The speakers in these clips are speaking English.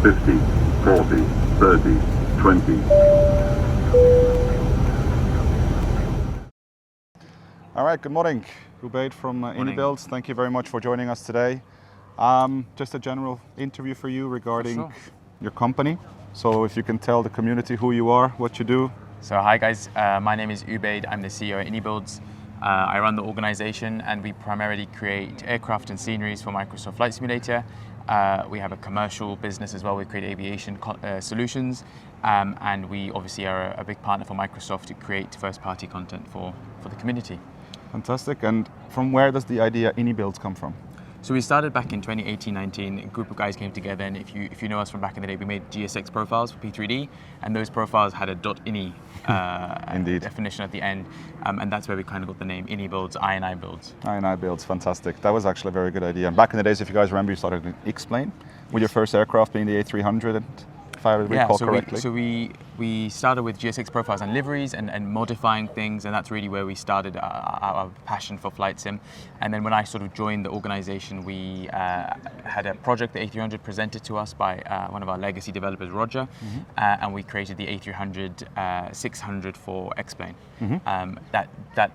50, 40, 30, 20. All right, good morning. Ubaid from iniBuilds. Thank you very much for joining us today. Just a general interview for you regarding your company. So if you can tell the community who you are, what you do. So hi guys, my name is Ubaid. I'm the CEO at iniBuilds. I run the organization and we primarily create aircraft and sceneries for Microsoft Flight Simulator. We have a commercial business as well. We create aviation solutions, and we obviously are a big partner for Microsoft to create first-party content for the community. Fantastic. And from where does the idea iniBuilds come from? So we started back in 2018-19. A group of guys came together, and if you know us from back in the day, we made GSX profiles for P3D, and those profiles had a .ini definition at the end, and that's where we kind of got the name iniBuilds, iniBuilds. iniBuilds, fantastic. That was actually a very good idea. And back in the days, if you guys remember, you started to explain with your first aircraft being the A300. If I recall correctly. So we started with GSX profiles and liveries and modifying things, and that's really where we started our passion for flight sim. And then when I sort of joined the organization, we had a project, the A300, presented to us by one of our legacy developers, Roger, and we created the A300 600 for X-Plane. That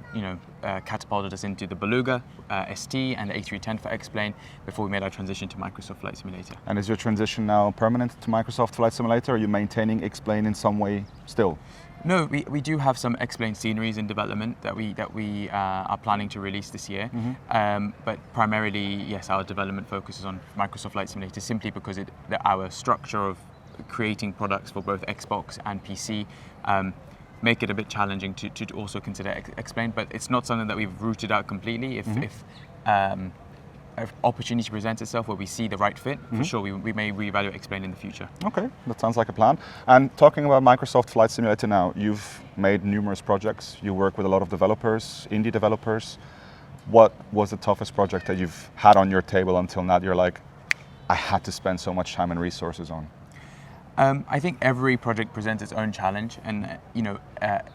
catapulted us into the Beluga ST and the A310 for X-Plane before we made our transition to Microsoft Flight Simulator. And is your transition now permanent to Microsoft Flight Simulator? Or are you maintaining X-Plane in some way still? No, we do have some X-Plane sceneries in development that we are planning to release this year. But primarily, yes, our development focuses on Microsoft Flight Simulator simply because our structure of creating products for both Xbox and PC make it a bit challenging to also consider X-Plane, but it's not something that we've rooted out completely. If opportunity presents itself where we see the right fit, for sure we may reevaluate X-Plane in the future. Okay, that sounds like a plan. And talking about Microsoft Flight Simulator now, you've made numerous projects. You work with a lot of developers, indie developers. What was the toughest project that you've had on your table until now that you're like, I had to spend so much time and resources on? I think every project presents its own challenge, and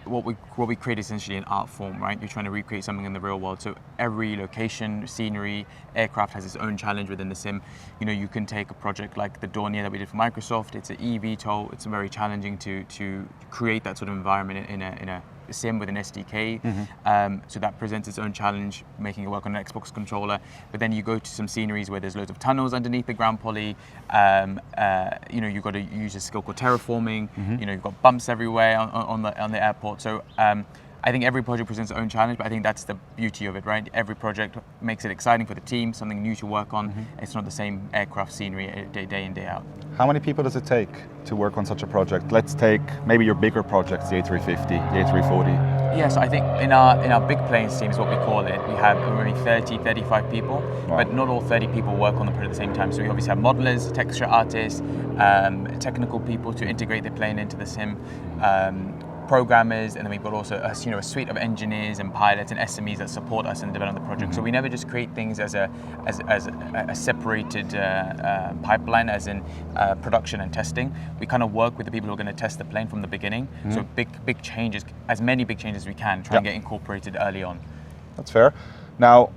what we create is essentially an art form, right? You're trying to recreate something in the real world. So every location, scenery, aircraft has its own challenge within the sim. You can take a project like the Dornier that we did for Microsoft. It's an eVTOL. It's very challenging to create that sort of environment in a sim with an SDK. So that presents its own challenge, making it work on an Xbox controller. But then you go to some sceneries where there's loads of tunnels underneath the ground poly. You've got to use a skill called terraforming. You've got bumps everywhere on the airport. So I think every project presents its own challenge, but I think that's the beauty of it, right? Every project makes it exciting for the team, something new to work on. It's not the same aircraft scenery day in, day out. How many people does it take to work on such a project? Let's take maybe your bigger projects, the A350, the A340. Yeah, so I think in our big planes team is what we call it. We have only 30, 35 people, but not all 30 people work on the project at the same time. So we obviously have modelers, texture artists, technical people to integrate the plane into the sim, programmers, and then we've got also a suite of engineers and pilots and SMEs that support us in developing the project. So we never just create things as a separated pipeline, as in production and testing. We kind of work with the people who are going to test the plane from the beginning. So big changes, as many big changes as we can, try and get incorporated early on. That's fair. Now,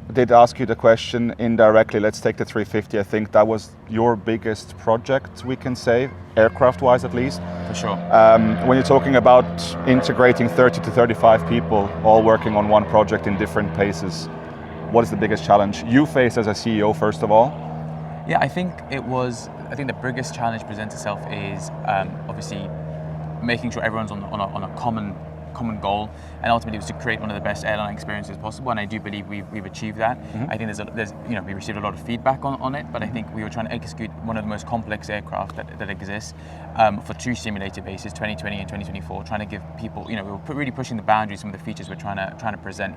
I did ask you the question indirectly. Let's take the 350. I think that was your biggest project, we can say, aircraft-wise at least. For sure. When you're talking about integrating 30 to 35 people all working on one project in different paces, what is the biggest challenge you face as a CEO, first of all? Yeah, I think the biggest challenge presents itself is obviously making sure everyone's on a common goal, and ultimately was to create one of the best airline experiences possible, and I do believe we've achieved that. I think we received a lot of feedback on it, but I think we were trying to execute one of the most complex aircraft that exists for two simulator bases, 2020 and 2024, trying to give people, we were really pushing the boundaries, some of the features we're trying to present.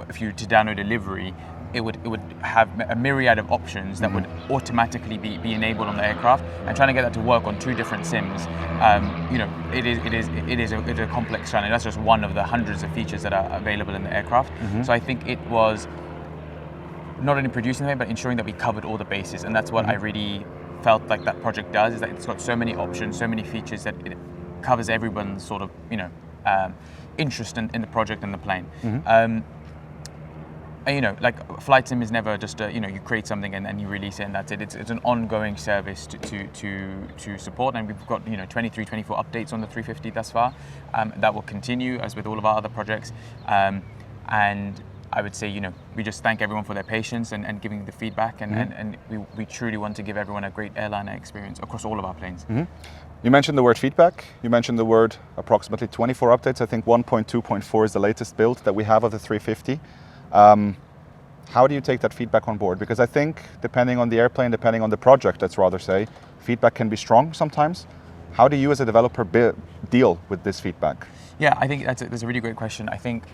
If you were to download a livery, it would have a myriad of options that would automatically be enabled on the aircraft, and trying to get that to work on two different sims. It is a complex challenge. That's just one of the hundreds of features that are available in the aircraft. So I think it was not only producing them, but ensuring that we covered all the bases, and that's what I really felt like that project does, is that it's got so many options, so many features that it covers everyone's sort of interest in the project and the plane. you know, like flight sim is never just a, you know, you create something and you release it and that's it. It's an ongoing service to support, and we've got, you know, 23, 24 updates on the 350 thus far. That will continue as with all of our other projects. And I would say, you know, we just thank everyone for their patience and giving the feedback, and we truly want to give everyone a great airliner experience across all of our planes. You mentioned the word feedback. You mentioned the word approximately 24 updates. I think 1.2.4 is the latest build that we have of the 350. How do you take that feedback on board? Because I think depending on the airplane, depending on the project, let's rather say, feedback can be strong sometimes. How do you as a developer deal with this feedback? Yeah, I think that's a really great question. I think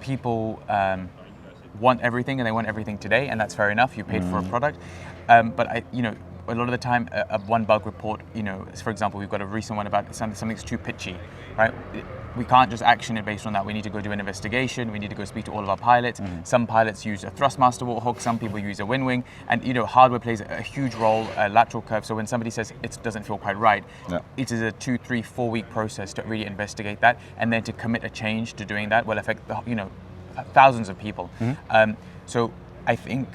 people want everything and they want everything today, and that's fair enough. You paid for a product, but you know, a lot of the time, one bug report, you know, for example, we've got a recent one about something's too pitchy, right? We can't just action it based on that. We need to go do an investigation. We need to go speak to all of our pilots. Some pilots use a thrustmaster warthog. Some people use a wind wing, and you know, hardware plays a huge role. Lateral curve. So when somebody says it doesn't feel quite right, it is a 2, 3, 4 week process to really investigate that, and then to commit a change to doing that will affect the, you know, thousands of people. So I think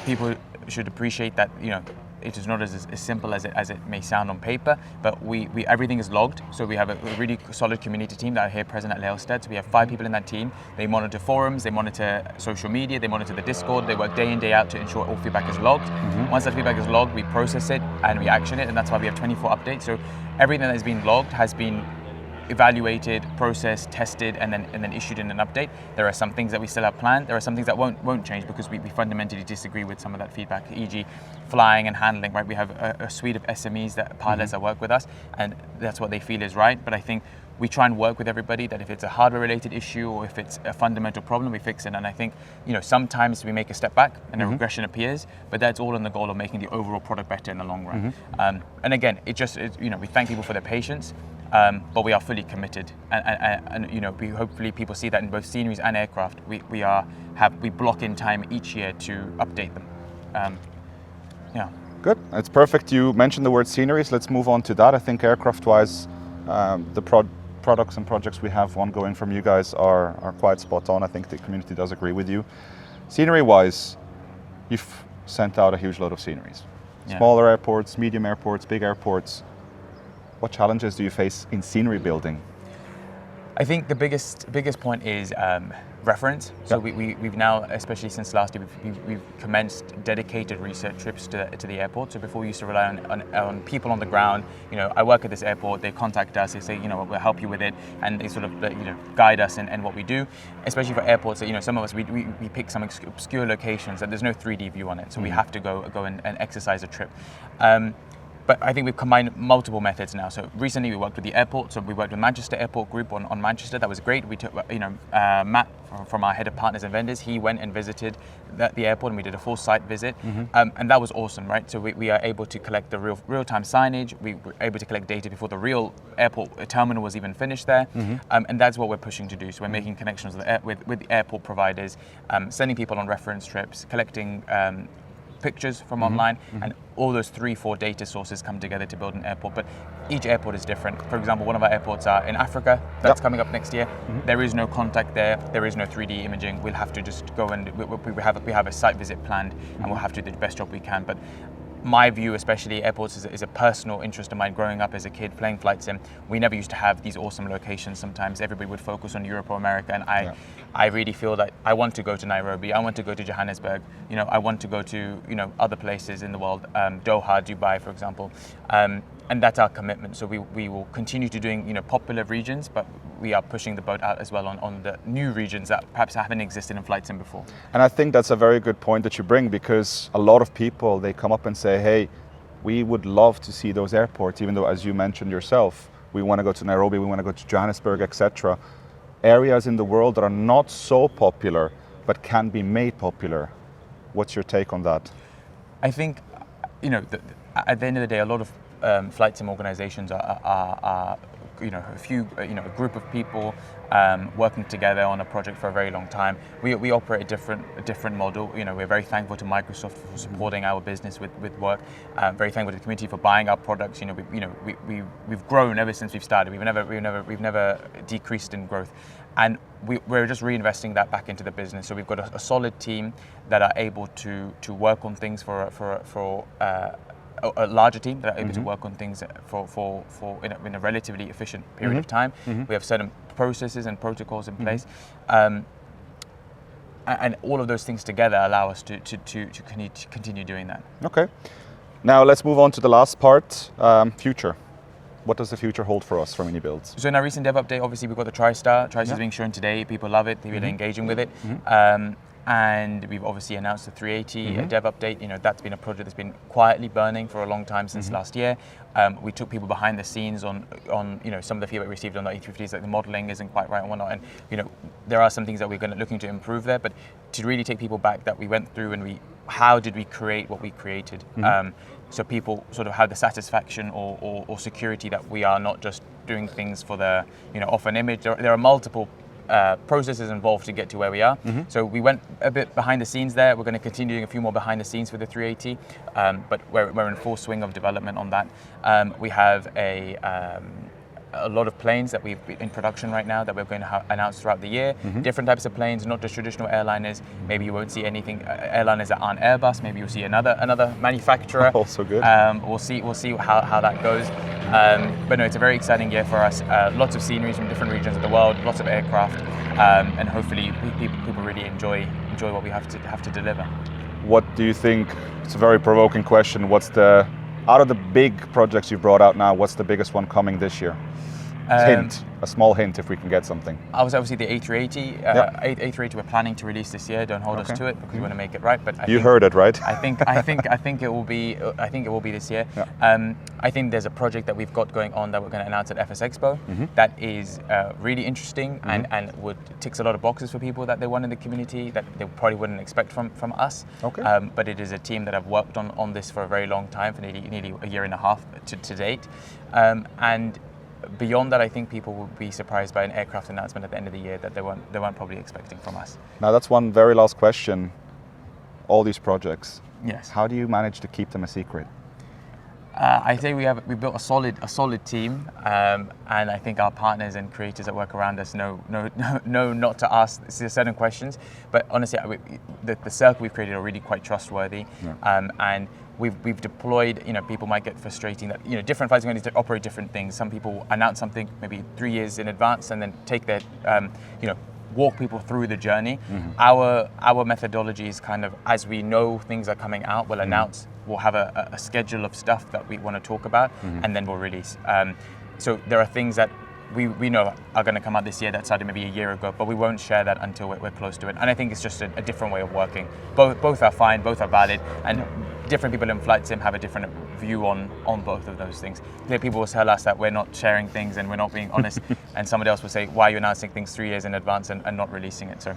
people should appreciate that, you know, it is not as simple as it may sound on paper, but we everything is logged. So we have a really solid community team that are here present at Leilstedt. So we have 5 people in that team. They monitor forums, they monitor social media, they monitor the Discord. They work day in, day out to ensure all feedback is logged. Once that feedback is logged, we process it and we action it, and that's why we have 24 updates. So everything that has been logged has been evaluated, processed, tested, and then issued in an update. There are some things that we still have planned. There are some things that won't change because we fundamentally disagree with some of that feedback, e.g. flying and handling, right? We have a suite of SMEs that pilots that work with us, and that's what they feel is right. But I think we try and work with everybody that if it's a hardware related issue or if it's a fundamental problem, we fix it. And I think, you know, sometimes we make a step back and a regression appears, but that's all in the goal of making the overall product better in the long run. And again, you know, we thank people for their patience. But we are fully committed, and you know, hopefully people see that in both sceneries and aircraft. We block in time each year to update them. Yeah. Good. It's perfect. You mentioned the word sceneries. Let's move on to that. I think aircraft-wise, the products and projects we have ongoing from you guys are quite spot on. I think the community does agree with you. Scenery-wise, you've sent out a huge load of sceneries. Smaller airports, medium airports, big airports. What challenges do you face in scenery building? I think the biggest point is reference. So we've now, especially since last year, we've commenced dedicated research trips to the airport. So before we used to rely on people on the ground. You know, I work at this airport. They contact us. They say, you know, we'll help you with it, and they sort of, you know, guide us in what we do. Especially for airports that, you know, some of us we pick some obscure locations that there's no 3D view on it, so we have to go and exercise a trip. But I think we've combined multiple methods now. So recently we worked with the airport. So we worked with Manchester Airport Group on Manchester. That was great. We took, you know, Matt from our head of partners and vendors. He went and visited the airport, and we did a full site visit. And that was awesome, right? So we are able to collect the real-time signage. We were able to collect data before the real airport terminal was even finished there. And that's what we're pushing to do. So we're making connections with the airport providers, sending people on reference trips, collecting pictures from online, and all those 3-4 data sources come together to build an airport. But each airport is different. For example, one of our airports are in Africa. That's coming up next year. There is no contact there. There is no 3D imaging. We'll have to just go and we have a site visit planned, and we'll have to do the best job we can. But my view, especially airports, is a personal interest of mine. Growing up as a kid playing flight sim, we never used to have these awesome locations. Sometimes everybody would focus on Europe or America, and I really feel that I want to go to Nairobi, I want to go to Johannesburg, you know, I want to go to, you know, other places in the world, Doha, Dubai, for example, and that's our commitment. So we will continue to doing, you know, popular regions, but we are pushing the boat out as well on the new regions that perhaps haven't existed in flight sim before. And I think that's a very good point that you bring, because a lot of people, they come up and say, hey, we would love to see those airports, even though, as you mentioned yourself, we want to go to Nairobi, we want to go to Johannesburg, etc. Areas in the world that are not so popular, but can be made popular. What's your take on that? I think, you know, at the end of the day, a lot of flight sim organizations are a group of people working together on a project for a very long time. We operate a different model. We're very thankful to Microsoft for supporting our business with work. Very thankful to the community for buying our products. We've grown ever since we've started. We've never decreased in growth, and we're just reinvesting that back into the business. So we've got a solid team that are able to work on things for a larger team that are able to work on things in a relatively efficient period of time. We have certain processes and protocols in place, and all of those things together allow us to continue doing that. Okay. Now let's move on to the last part, future. What does the future hold for us from iniBuilds? So in our recent dev update, obviously we've got the TriStar. TriStar is being shown today. People love it. People are engaging with it. And we've obviously announced the 380 dev update. That's been a project that's been quietly burning for a long time since last year. We took people behind the scenes on some of the feedback we received on the A350s, like the modeling isn't quite right and whatnot. And there are some things that we're looking to improve there. But to really take people back, that we went through and how did we create what we created? So people sort of have the satisfaction or security that we are not just doing things for the off an image. There are multiple processes involved to get to where we are. So we went a bit behind the scenes there. We're going to continue doing a few more behind the scenes for the 380, but we're in full swing of development on that. We have a lot of planes that we've in production right now that we're going to announce throughout the year. Different types of planes, not just traditional airliners. Maybe you won't see anything airliners that aren't Airbus. Maybe you'll see another manufacturer. Also good. We'll see how that goes. But no, it's a very exciting year for us. Lots of sceneries from different regions of the world, lots of aircraft, and hopefully people really enjoy what we have to deliver. What do you think? It's a very provoking question. Out of the big projects you've brought out now, what's the biggest one coming this year? Hint, a small hint if we can get something. I was obviously the A380. A380 we're planning to release this year. Don't hold us to it because we want to make it right. But you heard it right. I think it will be. I think it will be this year. Yeah. I think there's a project that we've got going on that we're going to announce at FS Expo. That is really interesting and ticks a lot of boxes for people that they want in the community that they probably wouldn't expect from us. Okay. But it is a team that have worked on this for a very long time, for nearly a year and a half to date, and beyond that, I think people will be surprised by an aircraft announcement at the end of the year that they weren't probably expecting from us. Now that's one very last question. All these projects. Yes. How do you manage to keep them a secret? I think we built a solid team, and I think our partners and creators that work around us know not to ask certain questions. But honestly, the circle we've created are really quite trustworthy, and we've deployed. People might get frustrating that different flights are going to operate different things. Some people announce something maybe 3 years in advance and then take their walk people through the journey. Our methodology is kind of, as we know things are coming out, we'll announce. We'll have a schedule of stuff that we want to talk about, and then we'll release. So there are things that we know are going to come out this year that started maybe a year ago, but we won't share that until we're close to it. And I think it's just a different way of working. Both are fine, both are valid, and different people in flight sim have a different view on both of those things. People will tell us that we're not sharing things and we're not being honest, and somebody else will say, why are you announcing things 3 years in advance and not releasing it? So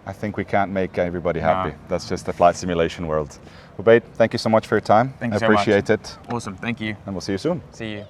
I think we can't make everybody happy. No. That's just the flight simulation world. Ubaid, thank you so much for your time. Thank you so much. I appreciate it. Awesome, thank you. And we'll see you soon. See you.